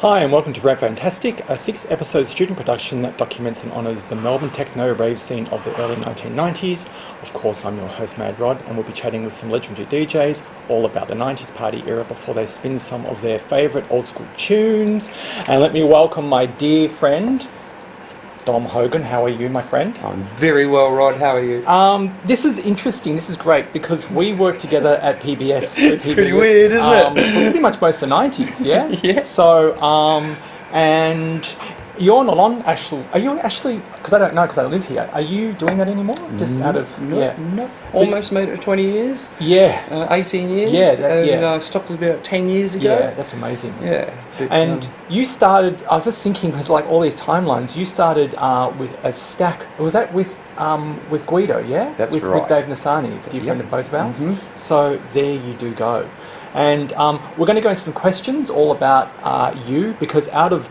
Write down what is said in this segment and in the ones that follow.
Hi and welcome to Rave Fantastic, a 6-episode student production that documents and honours the Melbourne techno rave scene of the early 1990s. Of course, I'm your host Mad Rod, and we'll be chatting with some legendary DJs all about the 90s party era before they spin some of their favourite old school tunes. And let me welcome my dear friend, Dom Hogan. How are you, my friend? I'm very well, Rod. How are you? This is interesting. This is great because we worked together at PBS. It's pretty weird, isn't it? For pretty much most of the 90s, yeah? Yeah. So, and you're not on actual... Are you actually... Because I don't know, because I live here. Are you doing that anymore? Just out of... No. Almost made it 20 years. Yeah. 18 years. Yeah. I stopped about 10 years ago. Yeah, that's amazing. Yeah. But, and you started... I was just thinking, because like all these timelines, you started with a stack... Was that with Guido, yeah? That's with, right. With Dave Nassani, the dear friend of both of ours. Mm-hmm. So there you do go. And we're going to go into some questions all about you, because out of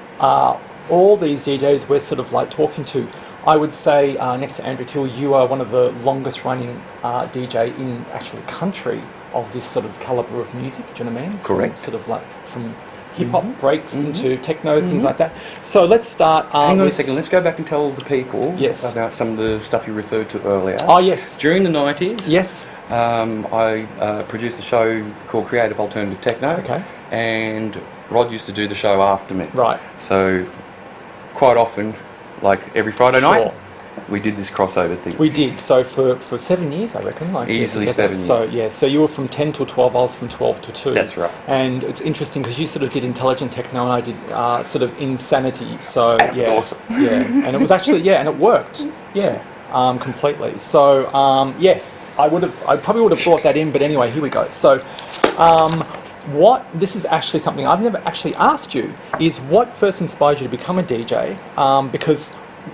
all these DJs we're sort of like talking to, I would say next to Andrew Till, you are one of the longest running DJ in actually country of this sort of calibre of music, do you know what I mean? Correct. Sort of like from hip-hop breaks into techno, things like that. So let's start... Hang on a second, let's go back and tell the people about some of the stuff you referred to earlier. Oh, yes. During the 90s, yes. I produced a show called Creative Alternative Techno. Okay. And Rod used to do the show after me. Right. So quite often, like every Friday night, we did this crossover thing. We did. So for 7 years, I reckon. Like easily 7 years. So yeah. So you were from 10 till 12. I was from 12 to 2. That's right. And it's interesting because you sort of did intelligent techno, and I did sort of insanity. So that was awesome. Yeah. And it was actually and it worked. Yeah. Completely. So yes, I probably would have brought that in, but anyway, here we go. So. This is actually something I've never actually asked you, is what first inspired you to become a DJ? Because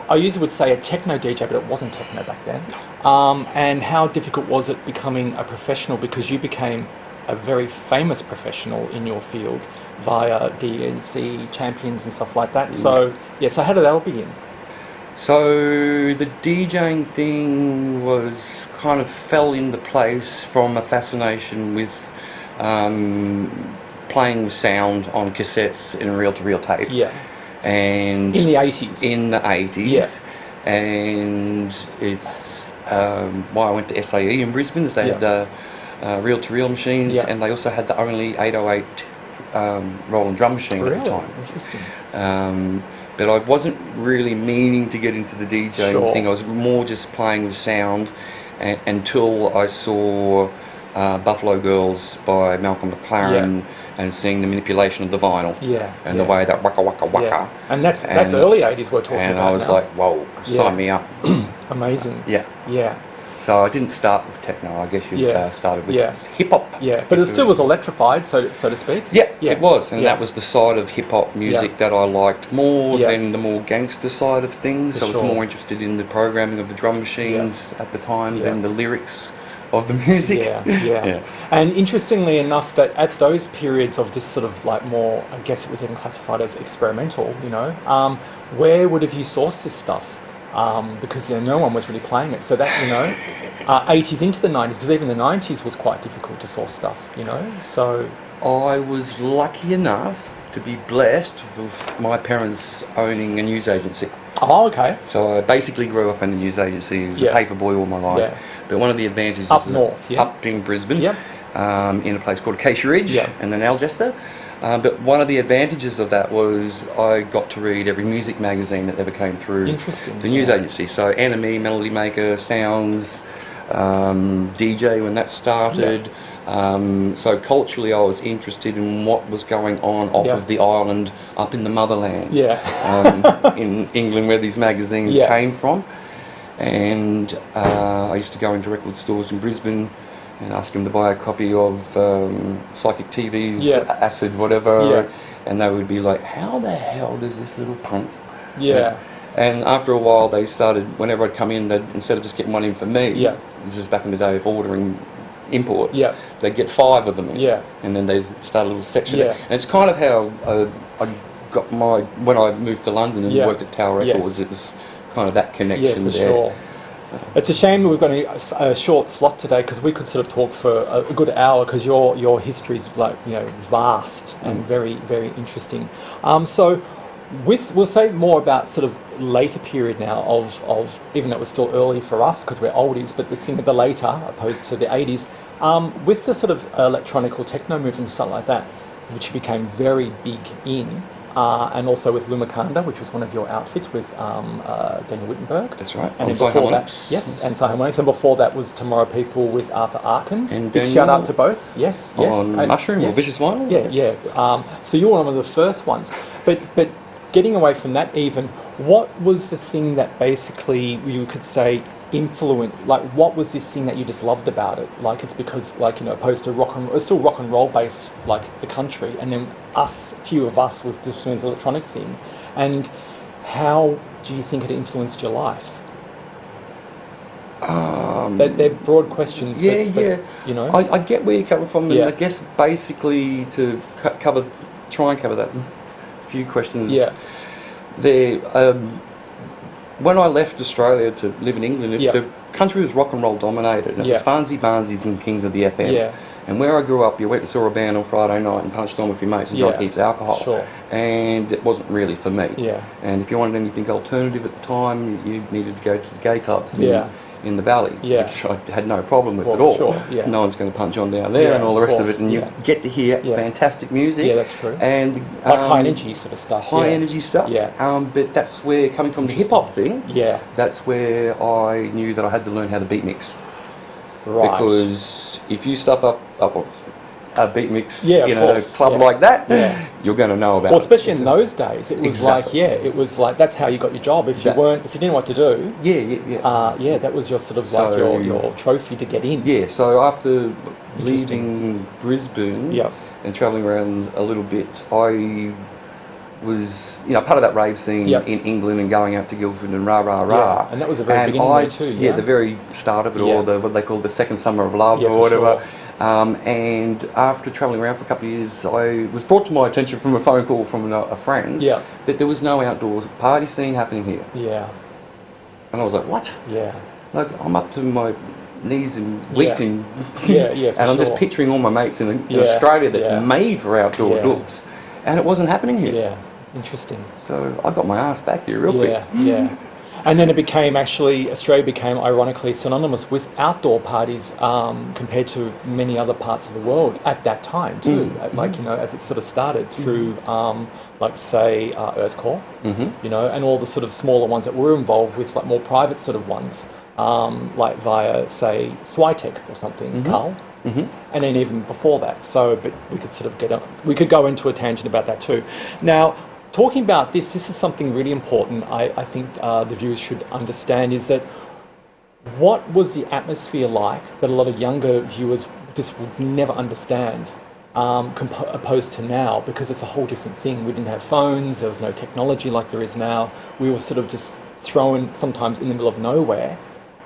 I usually would say a techno DJ, but it wasn't techno back then. And how difficult was it becoming a professional, because you became a very famous professional in your field via DNC champions and stuff like that. So, so how did that all begin? So the DJing thing kind of fell into place from a fascination with playing with sound on cassettes in reel-to-reel tape. Yeah. And in the 80s. In the 80s. Yeah. And it's why I went to SAE in Brisbane, is they had reel-to-reel machines, and they also had the only 808 roll and drum machine at the time. Interesting. But I wasn't really meaning to get into the DJing thing. I was more just playing with sound until I saw Buffalo Girls by Malcolm McLaren and seeing the manipulation of the vinyl and the way that waka waka waka. And that's early 80s we're talking about. And I was like, whoa, sign me up. Amazing. Yeah. So I didn't start with techno, I guess you'd say I started with hip-hop. Yeah, but it still was electrified, so to speak. Yeah, it was, and that was the side of hip-hop music that I liked more than the more gangster side of things. I was more interested in the programming of the drum machines at the time than the lyrics of the music. Yeah. And interestingly enough, that at those periods of this sort of like more, I guess it was even classified as experimental, where would have you sourced this stuff? Because no one was really playing it. So that 80s into the 90s, because even the 90s was quite difficult to source stuff. So I was lucky enough to be blessed with my parents owning a news agency. Oh, okay. So I basically grew up in the news agency. I was a paper boy all my life. But one of the advantages up north, up in Brisbane, in a place called Acacia Ridge and then Alcester. But one of the advantages of that was I got to read every music magazine that ever came through the news agency. So NME, Melody Maker, Soundz, DJ when that started. So culturally I was interested in what was going on off of the island up in the motherland in England, where these magazines came from. And I used to go into record stores in Brisbane and ask them to buy a copy of Psychic TV's Acid, whatever, and they would be like, how the hell does this little punk? And after a while they started, whenever I'd come in, instead of just getting one in for me, this is back in the day of ordering imports, they'd get 5 of them in, and then they start a little section. And it's kind of how I got when I moved to London and worked at Tower Records, it was kind of that connection there. It's a shame that we've got a short slot today, because we could sort of talk for a good hour, because your history is like, you know, vast and very, very interesting. So we'll say more about sort of later period now of even though it was still early for us because we're oldies, but the thing of the later opposed to the 80s, with the sort of electronic or techno movement and stuff like that, which became very big in. And also with Lumakanda, which was one of your outfits with Daniel Wittenberg. That's right. And on then before that, Psyharmonics. yes, and Psyharmonics. And before that was Tomorrow People with Arthur Arkin. And big shout out to both. Yes, yes. On Mushroom or Vicious Vinyl. Yeah, yes. yeah. So you were one of the first ones. But getting away from that, even, what was the thing that basically you could say influenced? Like, what was this thing that you just loved about it? Like, it's because, like, you know, opposed to it's still rock and roll based, like the country, and then few of us was just doing the electronic thing. And how do you think it influenced your life? They're broad questions. Yeah, but, you know, I get where you're coming from, and Yeah. I guess basically to try and cover that few questions. Yeah. There, when I left Australia to live in England, Yeah. the country was rock and roll dominated. It Yeah. was Farnsey Barnsies and Kings of the FM. Yeah. And where I grew up, you went and saw a band on Friday night and punched on with your mates and drank Yeah. heaps of alcohol. Sure. And it wasn't really for me. Yeah. And if you wanted anything alternative at the time, you needed to go to the gay clubs in the valley, Yeah. which I had no problem with Well, at all. sure, yeah. No one's going to punch on down there Yeah, and all the rest of course, it. And you yeah. get to hear Yeah. fantastic music. Yeah, that's true. And like high energy sort of stuff. high yeah. energy stuff. Yeah. But that's where, coming from the hip hop thing, Yeah. that's where I knew that I had to learn how to beat mix. Right. Because if you stuff up a beat mix Yeah, of in a course, club yeah. like that, Yeah. you're going to know about Well, it. especially in those days, it was Exactly. it was like that's how you got your job. If you didn't know what to do, Yeah. that was your sort of So- like your trophy to get in. Yeah, so after Interesting. leaving Brisbane Yeah. and travelling around a little bit, I was, part of that rave scene Yep. in England and going out to Guildford and rah. Yeah, and that was the very beginning there too, yeah? the very start of it Yeah. all, what they call the second summer of love Yeah, or for whatever. sure. And after travelling around for a couple of years, I was brought to my attention from a phone call from a friend Yeah. that there was no outdoor party scene happening here. Yeah. And I was like, what? Yeah. Like, I'm up to my knees and wigs Yeah. in Yeah, for and I'm just sure. picturing all my mates in Yeah, Australia that's yeah. made for outdoor Yeah. doofs, and it wasn't happening here. Yeah. Interesting. So I got my ass back here real quick. Yeah. Yeah. And then Australia became ironically synonymous with outdoor parties compared to many other parts of the world at that time too. Like, as it sort of started through, like say, Earthcore, and all the sort of smaller ones that were involved with, like more private sort of ones, like via, say, Swytech or something, Carl. And then even before that. So, but we could sort of we could go into a tangent about that too. Now, talking about this is something really important I think the viewers should understand, is that what was the atmosphere like that a lot of younger viewers just would never understand opposed to now, because it's a whole different thing. We didn't have phones, there was no technology like there is now. We were sort of just thrown sometimes in the middle of nowhere,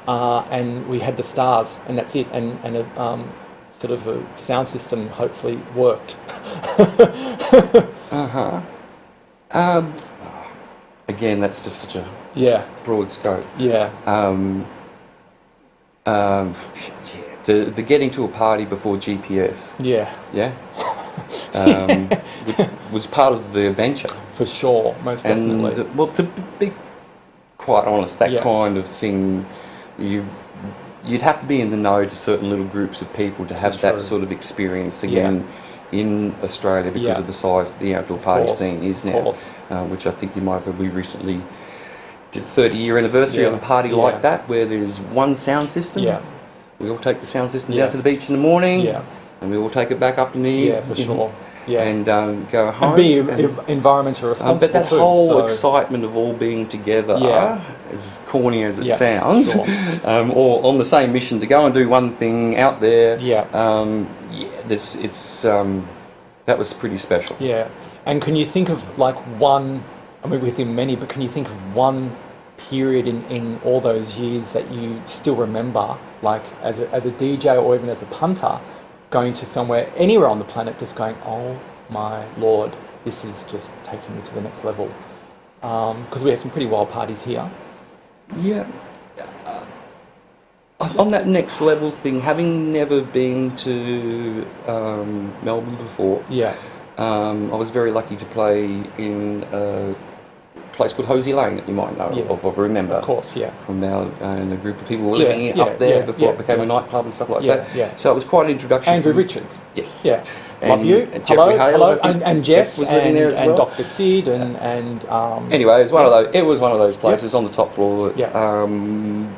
and we had the stars and that's it, and a sort of a sound system hopefully worked. Again, that's just such a broad scope. Yeah. The getting to a party before GPS. Yeah. Yeah. Was part of the adventure. For sure, most definitely. And well, to be quite honest, that Yeah. kind of thing, you'd have to be in the know to certain little groups of people to have That's that true. sort of experience again in Australia because Yeah. of the size the outdoor party course, scene is of now, course. which I think you might have. We recently did 30-year anniversary of a party Yeah. like that, where there's one sound system. Yeah. We all take the sound system Yeah. down to the beach in the morning, Yeah. and we all take it back up in the Yeah, for sure. Yeah. and go home. And be and- environmentally responsible but that too, whole so- excitement of all being together, Yeah. as corny as it Yeah, sounds, sure. or on the same mission to go and do one thing out there, Yeah. that was pretty special. Yeah. And can you think of like one, I mean within many, but can you think of one period in all those years that you still remember, like as a DJ or even as a punter, going to somewhere, anywhere on the planet, just going, oh my Lord, this is just taking me to the next level? Because we had some pretty wild parties here. Yeah. On that next level thing, having never been to Melbourne before, I was very lucky to play in a place called Hosey Lane that you might know of, remember. Of course, From now, and a group of people were living up there before it became a nightclub and stuff like that. So it was quite an introduction. Andrew Richards. Yes. Yeah. And, love you. And Jeffrey Hales, and Jeff was living there as well. And Dr. Sid and anyway, it was one of those. It was one of those places on the top floor.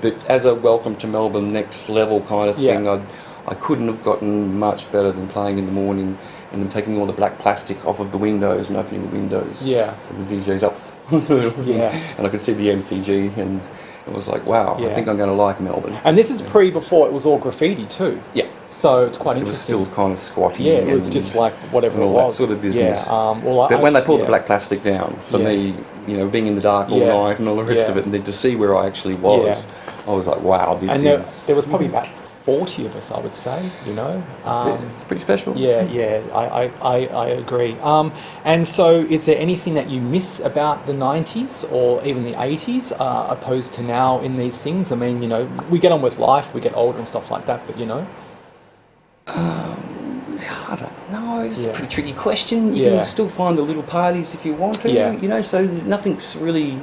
But as a welcome to Melbourne next level kind of thing, I couldn't have gotten much better than playing in the morning and then taking all the black plastic off of the windows and opening the windows. Yeah. So the DJ's up. And I could see the MCG, and it was like, wow, I think I'm going to like Melbourne. And this is before it was all graffiti too. Yeah. So it's quite interesting. It was still kind of squatty. Yeah, it was just like whatever it was. That sort of business. But when they pulled the black plastic down, for me, being in the dark all night and all the rest of it, and then to see where I actually was, I was like, wow, this is... There was probably about 40 of us, I would say, it's pretty special. I agree. And so is there anything that you miss about the 90s or even the 80s opposed to now in these things? I mean, we get on with life, we get older and stuff like that, but I don't know. It's a pretty tricky question. You can still find the little parties if you want to. So there's nothing's really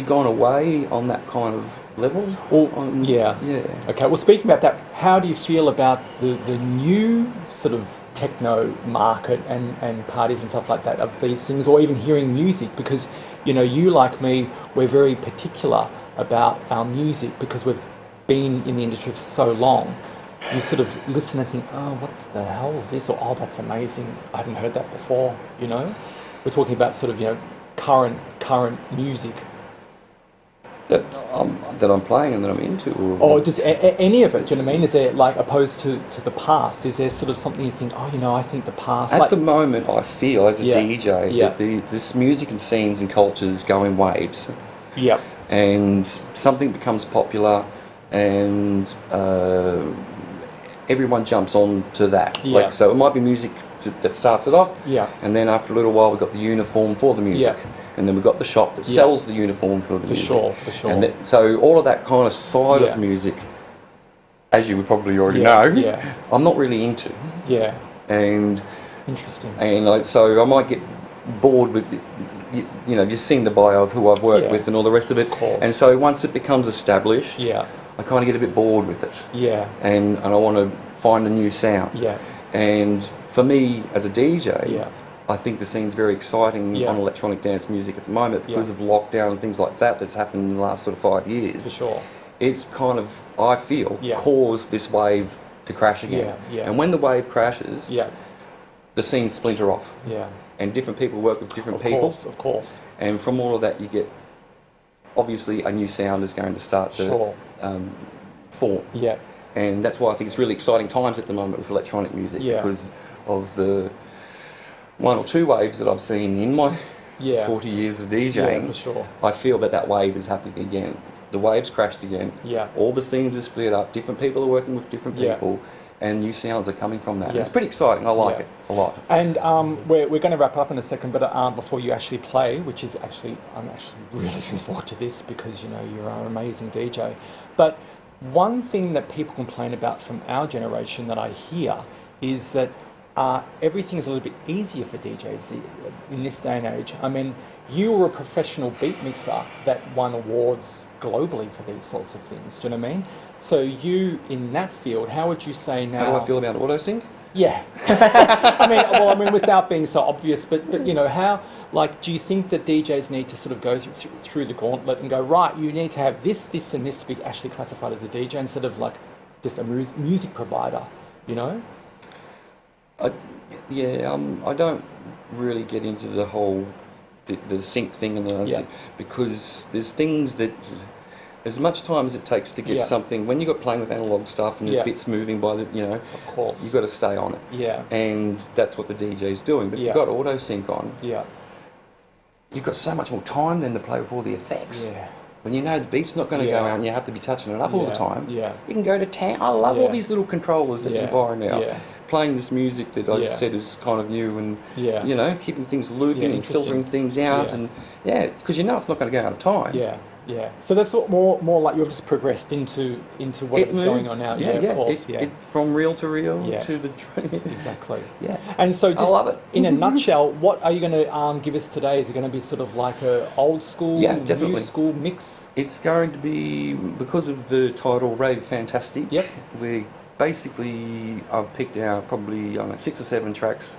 gone away on that kind of level. Okay. Well, speaking about that, how do you feel about the new sort of techno market and parties and stuff like that of these things, or even hearing music? Because you like me, we're very particular about our music because we've been in the industry for so long. You sort of listen and think, oh, what the hell is this? Or, oh, that's amazing. I haven't heard that before, We're talking about sort of, current music. That I'm playing and that I'm into? Or just any of it, do you know what I mean? Is there, like, opposed to the past, is there sort of something you think, oh, I think the past... At the moment, I feel, as a DJ, that this music and scenes and cultures go in waves. Yep. And something becomes popular and... everyone jumps on to that. So it might be music that starts it off, and then after a little while we've got the uniform for the music, and then we've got the shop that sells the uniform for the music. For sure. And so all of that kind of side of music, as you would probably already know, I'm not really into. Yeah. And interesting. And so I might get bored with it. You've seen the bio of who I've worked with and all the rest of it. And so once it becomes established, I kind of get a bit bored with it. Yeah. And I want to find a new sound. Yeah. And for me, as a DJ, I think the scene's very exciting on electronic dance music at the moment because of lockdown and things like that that's happened in the last sort of 5 years. For sure. It's kind of, I feel, caused this wave to crash again. And when the wave crashes, the scenes splinter off. Yeah. And different people work with different people. Of course. And from all of that, you get, obviously, a new sound is going to start to form. Yeah. And that's why I think it's really exciting times at the moment with electronic music because of the 1 or 2 waves that I've seen in my 40 years of DJing. Yeah, for sure. I feel that wave is happening again. The wave's crashed again. Yeah. All the scenes are split up. Different people are working with different people. And new sounds are coming from that. It's pretty exciting. I like it a lot. And we're going to wrap up in a second, but before you actually play, which is I'm actually really looking forward to this because you're an amazing DJ. But one thing that people complain about from our generation that I hear is that everything's a little bit easier for DJs in this day and age. I mean, you were a professional beat mixer that won awards globally for these sorts of things. Do you know what I mean? So you, in that field, how would you say now... How do I feel about auto-sync? Yeah. I mean, without being so obvious, but how, do you think that DJs need to sort of go through the gauntlet and go, right, you need to have this, and this to be actually classified as a DJ instead of, just a music provider, I don't really get into the whole, the sync thing and because there's things that... As much time as it takes to get something, when you're playing with analog stuff and there's bits moving by the, of course, you've got to stay on it. Yeah. And that's what the DJ's doing. But if you've got auto sync on, you've got so much more time then to play with all the effects. Yeah. When you know the beat's not going to go out and you have to be touching it up all the time, you can go to town. I love all these little controllers that you buy now. Yeah. Playing this music that I've said is kind of new and, keeping things looping and filtering things out. And because it's not going to go out of time. Yeah. Yeah. So that's sort of more like you've just progressed into whatever's going on now. Yeah, of course. It, from reel to reel to the exactly. Yeah. And so just I love it. in a nutshell, what are you going to give us today? Is it going to be sort of like a old school, definitely. new school mix? It's going to be, because of the title Rave Fantastic. Yep. I've picked out probably 6 or 7 tracks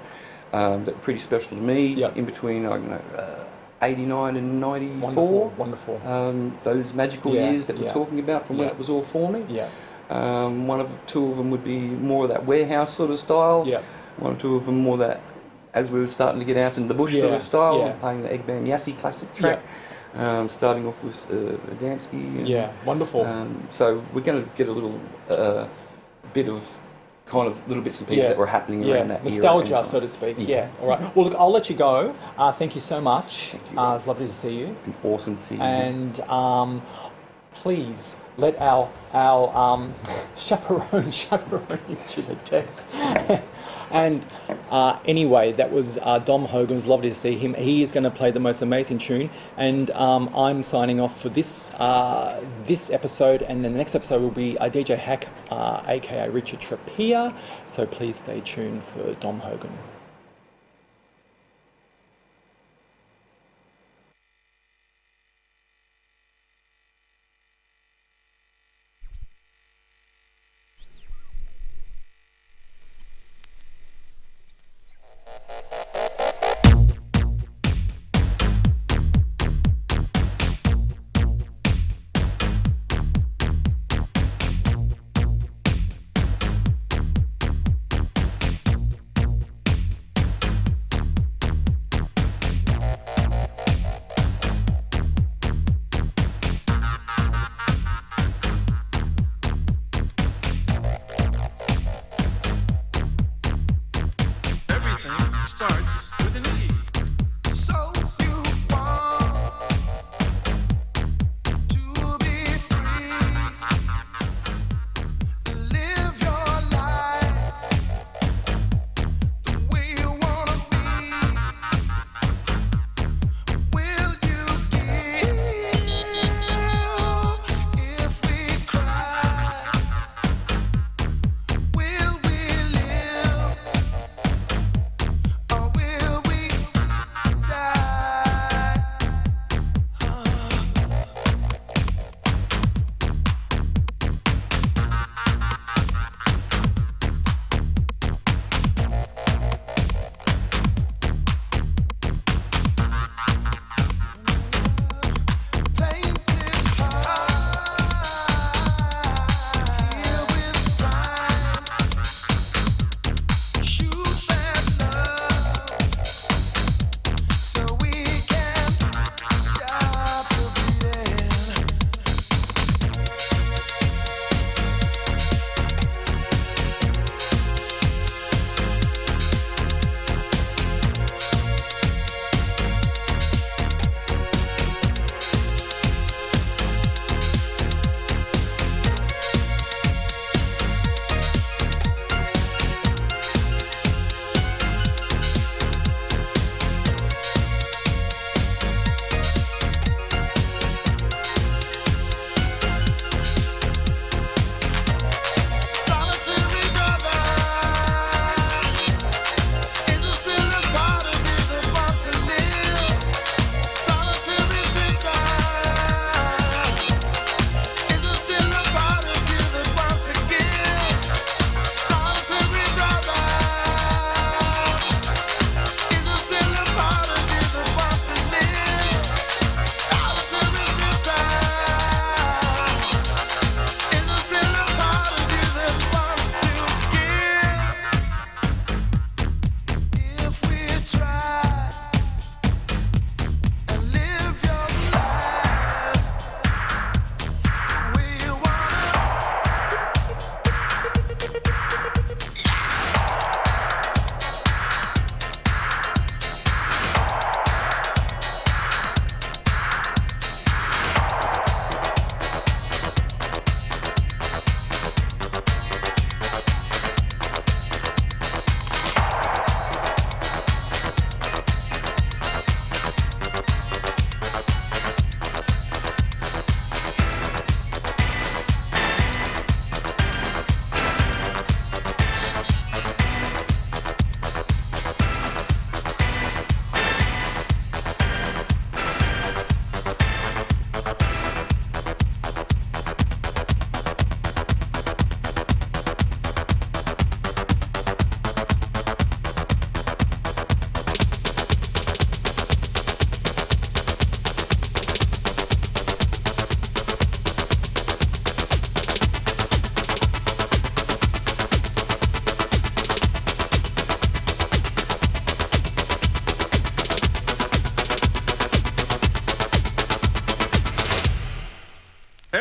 that are pretty special to me. Yep. In between 89 and 94. Wonderful. Those magical years that we're talking about from when it was all forming. Yeah. 2 of them would be more of that warehouse sort of style. Yeah. 1 or 2 of them more that, as we were starting to get out in the bush sort of style, playing the Egg Bam Yassi classic track. Starting off with Adamski. Wonderful. So we're going to get a little bit of kind of little bits and pieces that were happening around that nostalgia, era so to speak. All right. Well, look, I'll let you go. Thank you so much. Thank you. It's lovely to see you. It's been awesome to see you. And please let our chaperone you to the desk. And anyway, that was Dom Hogan. It was lovely to see him. He is going to play the most amazing tune, and I'm signing off for this episode. And then the next episode will be DJ Hakk, aka Richard Tropea. So please stay tuned for Dom Hogan.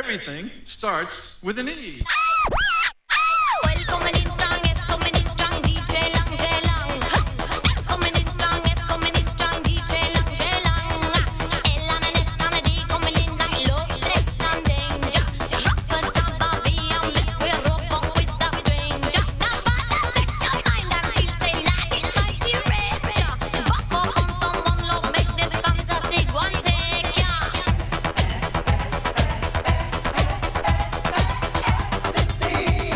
everything starts with an E. Coming in strong, yes, coming in strong, DJ Lang, J Lang. Coming in strong, yes, coming in strong, DJ Lang, J Lang. L and an S and a D coming in like love, sex and danger. Drop the top of the let we rope up with the stranger. The bottom sex your mind and feel say like it's like the rapture. Back up on someone, love, make this fantastic one take ya. Ecstasy.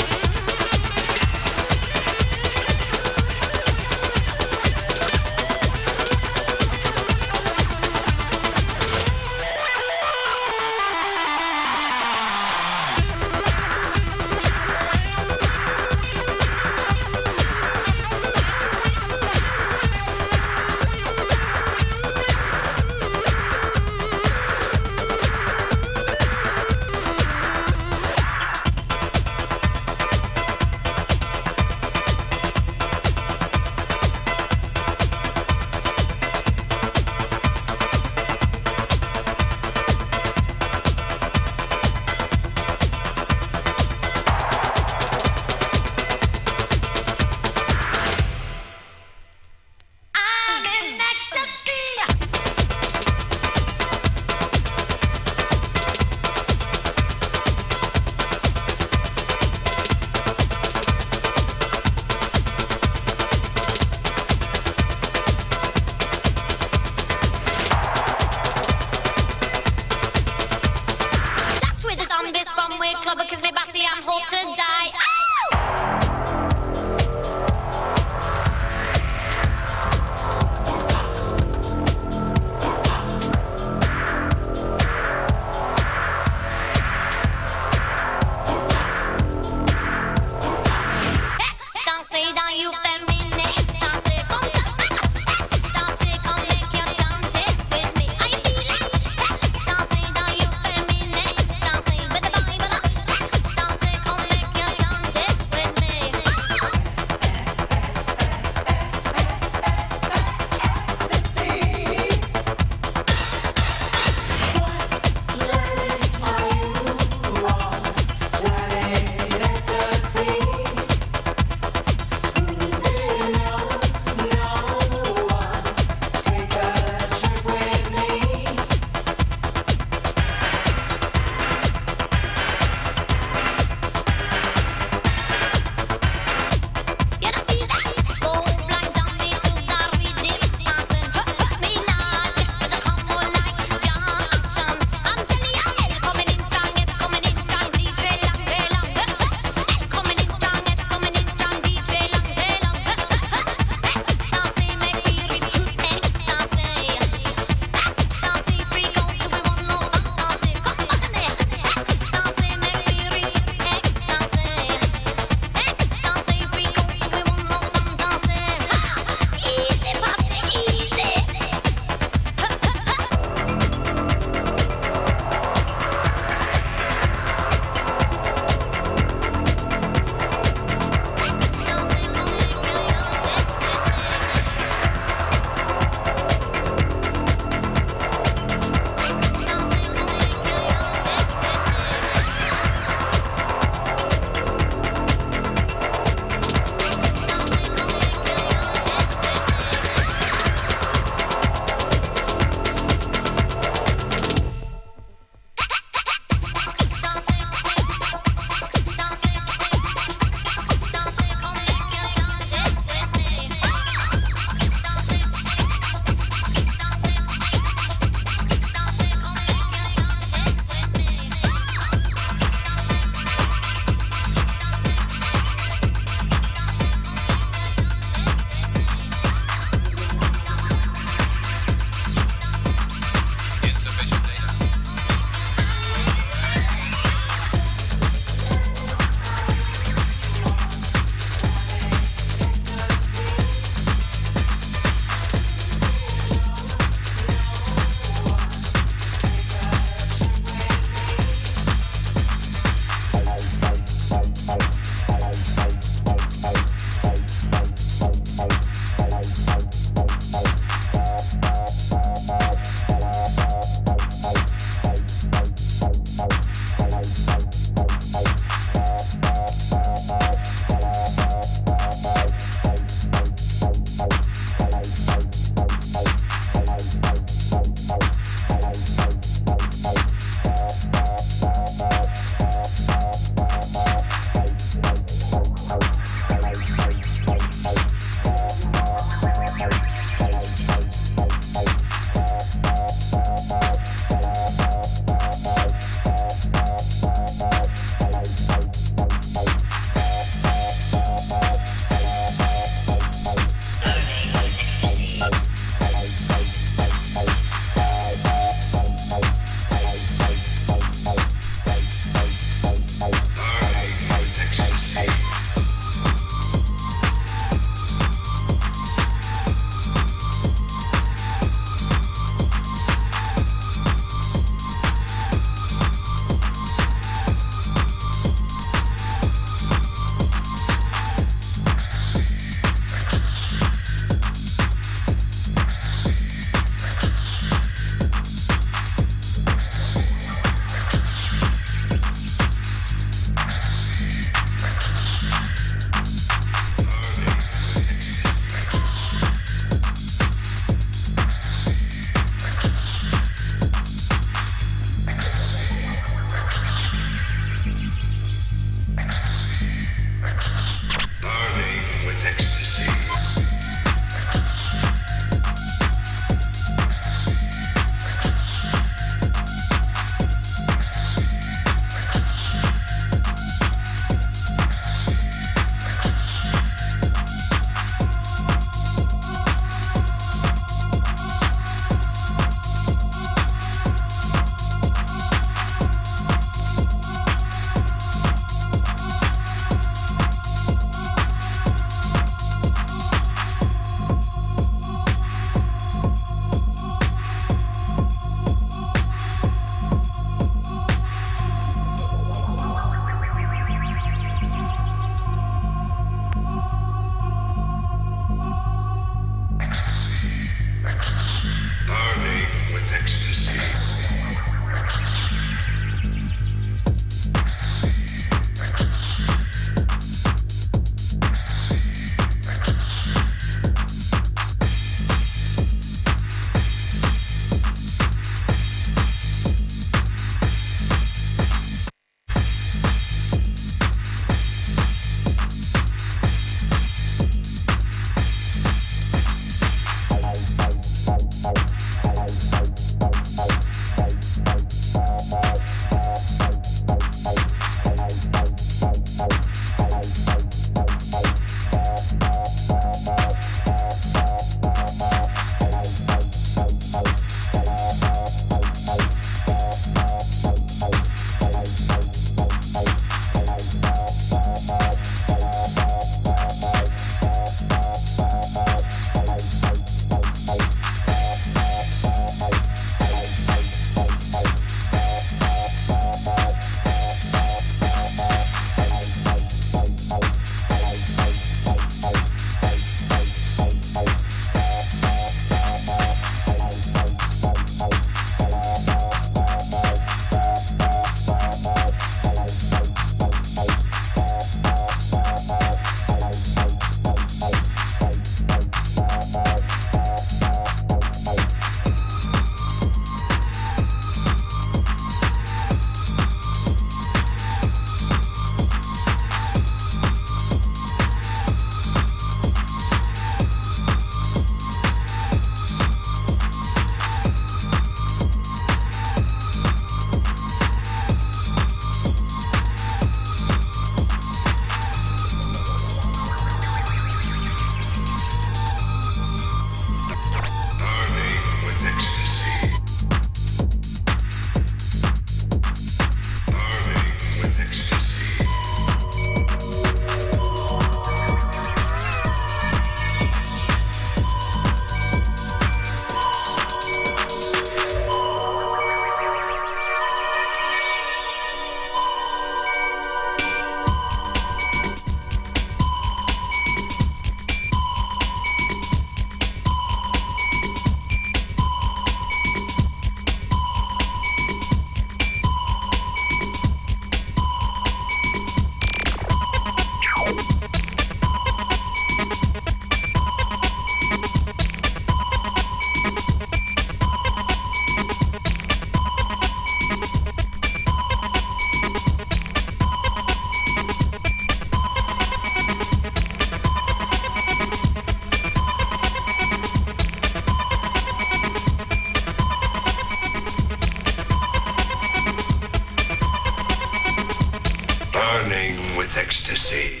with ecstasy.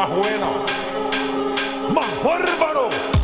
más bueno, más bárbaro.